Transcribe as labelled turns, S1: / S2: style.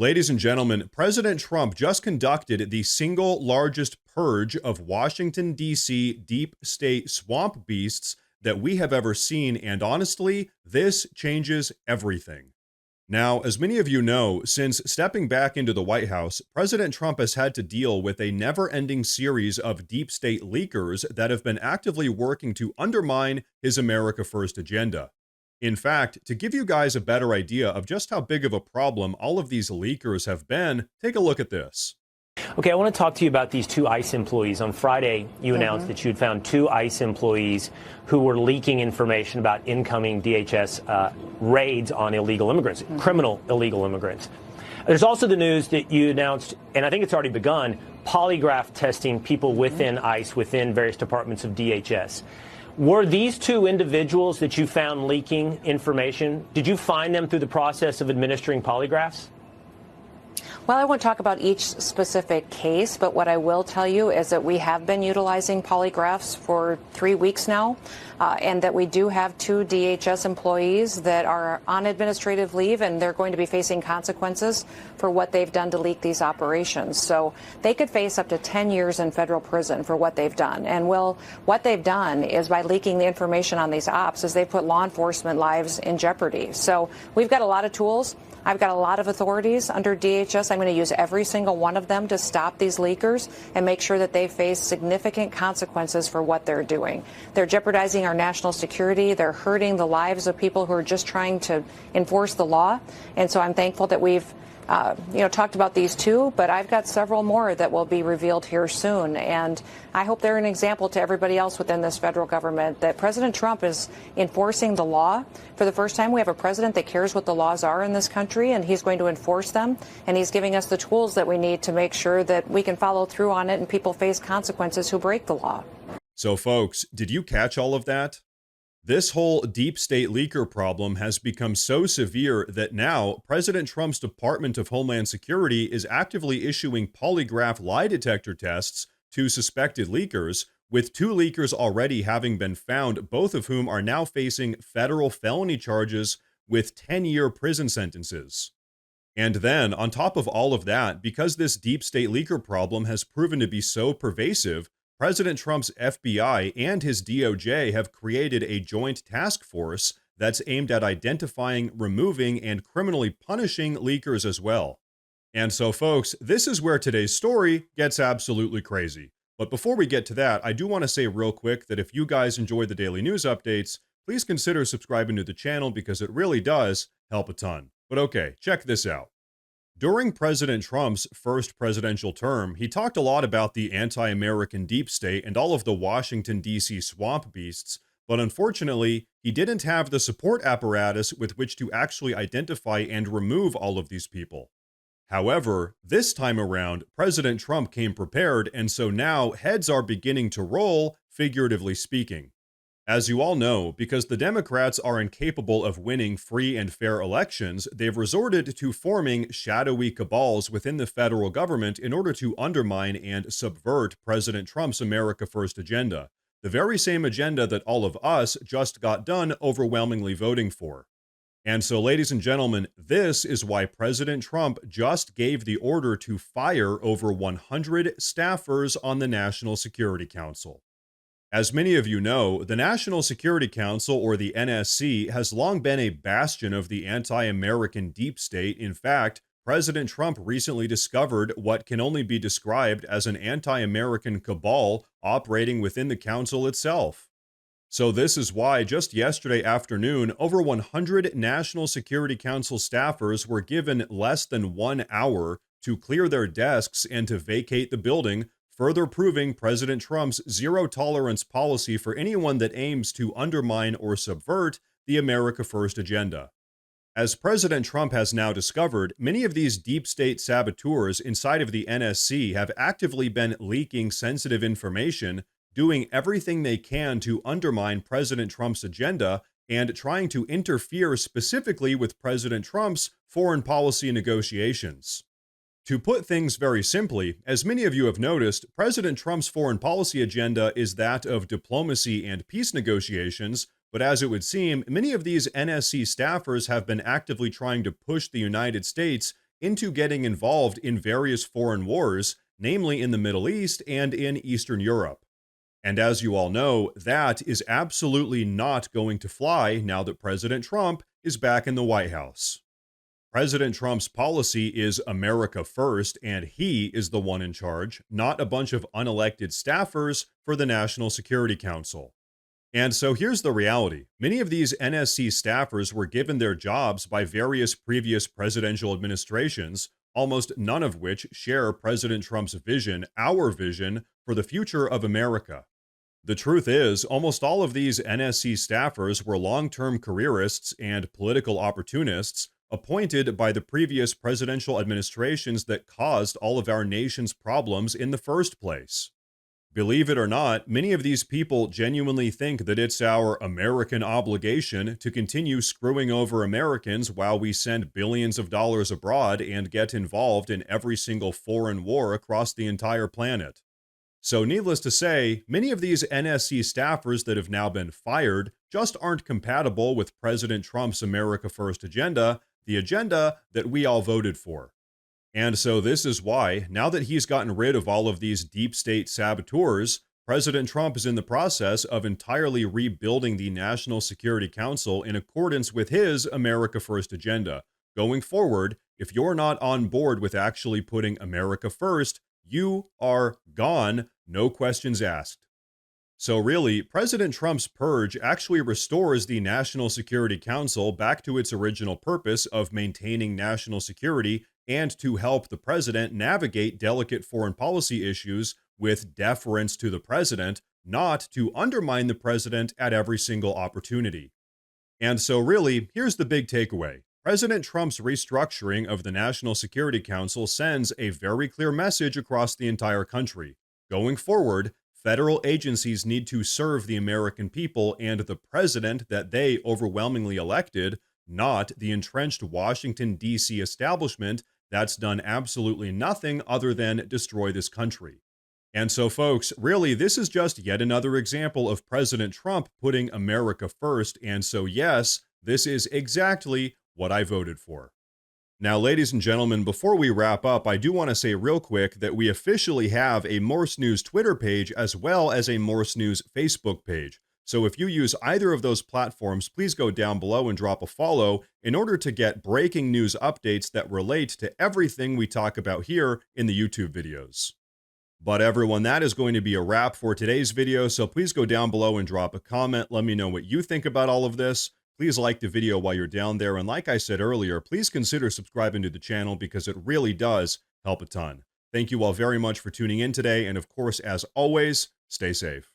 S1: Ladies and gentlemen, President Trump just conducted the single largest purge of Washington, D.C. deep state swamp beasts that we have ever seen, and honestly, this changes everything. Now, as many of you know, since stepping back into the White House, President Trump has had to deal with a never-ending series of deep state leakers that have been actively working to undermine his America First agenda. In fact, to give you guys a better idea of just how big of a problem all of these leakers have been, take a look at this.
S2: Okay, I want to talk to you about these two ICE employees. On Friday, you announced that you'd found two ICE employees who were leaking information about incoming DHS raids on illegal immigrants, criminal illegal immigrants. There's also the news that you announced, and I think it's already begun, polygraph testing people within ICE, within various departments of DHS. Were these two individuals that you found leaking information, did you find them through the process of administering polygraphs?
S3: Well, I won't talk about each specific case, but what I will tell you is that we have been utilizing polygraphs for 3 weeks now, and that we do have two DHS employees that are on administrative leave, and they're going to be facing consequences for what they've done to leak these operations. So they could face up to 10 years in federal prison for what they've done. And what they've done is by leaking the information on these ops is they've put law enforcement lives in jeopardy. So we've got a lot of tools. I've got a lot of authorities under DHS. I'm going to use every single one of them to stop these leakers and make sure that they face significant consequences for what they're doing. They're jeopardizing our national security. They're hurting the lives of people who are just trying to enforce the law. And so I'm thankful that we've talked about these two, but I've got several more that will be revealed here soon. And I hope they're an example to everybody else within this federal government that President Trump is enforcing the law. For the first time, we have a president that cares what the laws are in this country, and he's going to enforce them. And he's giving us the tools that we need to make sure that we can follow through on it and people face consequences who break the law.
S1: So, folks, did you catch all of that? This whole deep state leaker problem has become so severe that now President Trump's Department of Homeland Security is actively issuing polygraph lie detector tests to suspected leakers, with two leakers already having been found, both of whom are now facing federal felony charges with 10-year prison sentences. And then, on top of all of that, because this deep state leaker problem has proven to be so pervasive, President Trump's FBI and his DOJ have created a joint task force that's aimed at identifying, removing, and criminally punishing leakers as well. And so, folks, this is where today's story gets absolutely crazy. But before we get to that, I do want to say real quick that if you guys enjoy the daily news updates, please consider subscribing to the channel because it really does help a ton. But okay, check this out. During President Trump's first presidential term, he talked a lot about the anti-American deep state and all of the Washington, D.C. swamp beasts, but unfortunately, he didn't have the support apparatus with which to actually identify and remove all of these people. However, this time around, President Trump came prepared, and so now heads are beginning to roll, figuratively speaking. As you all know, because the Democrats are incapable of winning free and fair elections, they've resorted to forming shadowy cabals within the federal government in order to undermine and subvert President Trump's America First agenda, the very same agenda that all of us just got done overwhelmingly voting for. And so, ladies and gentlemen, this is why President Trump just gave the order to fire over 100 staffers on the National Security Council. As many of you know, the National Security Council, or the NSC, has long been a bastion of the anti-American deep state. In fact, President Trump recently discovered what can only be described as an anti-American cabal operating within the council itself. So this is why just yesterday afternoon, over 100 National Security Council staffers were given less than 1 hour to clear their desks and to vacate the building, further proving President Trump's zero-tolerance policy for anyone that aims to undermine or subvert the America First agenda. As President Trump has now discovered, many of these deep state saboteurs inside of the NSC have actively been leaking sensitive information, doing everything they can to undermine President Trump's agenda and trying to interfere specifically with President Trump's foreign policy negotiations. To put things very simply, as many of you have noticed, President Trump's foreign policy agenda is that of diplomacy and peace negotiations, but as it would seem, many of these NSC staffers have been actively trying to push the United States into getting involved in various foreign wars, namely in the Middle East and in Eastern Europe. And as you all know, that is absolutely not going to fly now that President Trump is back in the White House. President Trump's policy is America first, and he is the one in charge, not a bunch of unelected staffers for the National Security Council. And so here's the reality. Many of these NSC staffers were given their jobs by various previous presidential administrations, almost none of which share President Trump's vision, our vision, for the future of America. The truth is, almost all of these NSC staffers were long-term careerists and political opportunists appointed by the previous presidential administrations that caused all of our nation's problems in the first place. Believe it or not, many of these people genuinely think that it's our American obligation to continue screwing over Americans while we send billions of dollars abroad and get involved in every single foreign war across the entire planet. So needless to say, many of these NSC staffers that have now been fired just aren't compatible with President Trump's America First agenda, the agenda that we all voted for. And so this is why, now that he's gotten rid of all of these deep state saboteurs, President Trump is in the process of entirely rebuilding the National Security Council in accordance with his America First agenda. Going forward, if you're not on board with actually putting America first, you are gone, no questions asked. So really, President Trump's purge actually restores the National Security Council back to its original purpose of maintaining national security and to help the president navigate delicate foreign policy issues with deference to the president, not to undermine the president at every single opportunity. And so really, here's the big takeaway. President Trump's restructuring of the National Security Council sends a very clear message across the entire country. Going forward, federal agencies need to serve the American people and the president that they overwhelmingly elected, not the entrenched Washington, D.C. establishment that's done absolutely nothing other than destroy this country. And so, folks, really, this is just yet another example of President Trump putting America first. And so, yes, this is exactly what I voted for. Now, ladies and gentlemen, before we wrap up, I do want to say real quick that we officially have a Morse News Twitter page as well as a Morse News Facebook page. So if you use either of those platforms, please go down below and drop a follow in order to get breaking news updates that relate to everything we talk about here in the YouTube videos. But everyone, that is going to be a wrap for today's video, so please go down below and drop a comment. Let me know what you think about all of this. Please like the video while you're down there, and like I said earlier, please consider subscribing to the channel because it really does help a ton. Thank you all very much for tuning in today, and of course, as always, stay safe.